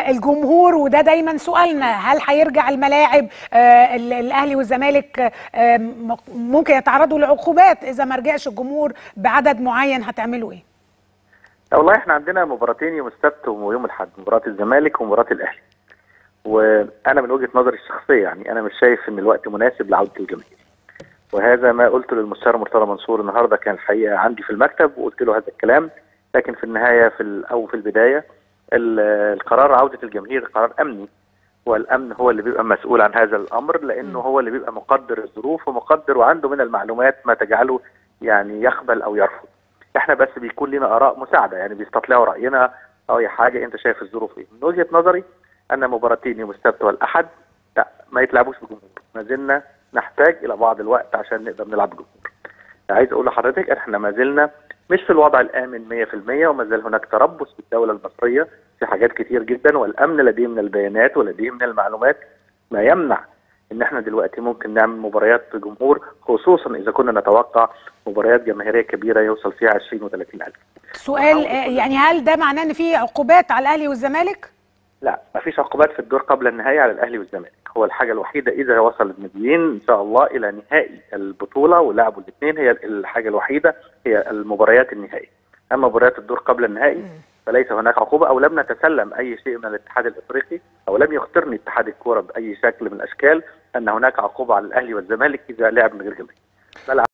الجمهور، وده دايما سؤالنا، هل هيرجع الملاعب؟ الاهلي والزمالك ممكن يتعرضوا لعقوبات اذا ما رجعش الجمهور بعدد معين، هتعملوا ايه؟ والله احنا عندنا مباراتين يوم السبت ويوم الاحد، مباراه الزمالك ومباراه الاهلي. وانا من وجهه نظري الشخصيه يعني انا مش شايف ان الوقت مناسب لعوده الجماهير، وهذا ما قلته للمستشار مرتضى منصور النهارده، كان الحقيقه عندي في المكتب وقلت له هذا الكلام. لكن في النهايه في البدايه القرار عوده الجماهير قرار امني، والامن هو اللي بيبقى مسؤول عن هذا الامر، لانه هو اللي بيبقى مقدر الظروف ومقدر وعنده من المعلومات ما تجعله يعني يقبل او يرفض. احنا بس بيكون لنا اراء مساعده، يعني بيستطلعوا راينا او اي حاجه. انت شايف الظروف ايه؟ من وجهه نظري ان مباراتين يوم السبت والاحد لا ما يتلعبوش بجمهور، ما زلنا نحتاج الى بعض الوقت عشان نقدر نلعب بجمهور. عايز اقول لحضرتك احنا ما زلنا مش في الوضع الامن 100%، وما زال هناك تربص في الدوله المصريه في حاجات كتير جدا، والامن لديه من البيانات ولديه من المعلومات ما يمنع ان احنا دلوقتي ممكن نعمل مباريات بجمهور، خصوصا اذا كنا نتوقع مباريات جماهيريه كبيره يوصل فيها 20 و30 الف. سؤال، يعني هل ده معناه ان في عقوبات على الاهلي والزمالك؟ لا، مفيش عقوبات في الدور قبل النهائي على الاهلي والزمالك. هو الحاجه الوحيده اذا وصل الناديين ان شاء الله الى نهائي البطوله ولعبوا الاثنين، هي الحاجه الوحيده هي المباريات النهائيه. اما مباريات الدور قبل النهائي فليس هناك عقوبه، او لم نتسلم اي شيء من الاتحاد الافريقي، او لم يخطرني اتحاد الكوره باي شكل من الاشكال ان هناك عقوبه على الاهلي والزمالك اذا لعب من غير جماهير.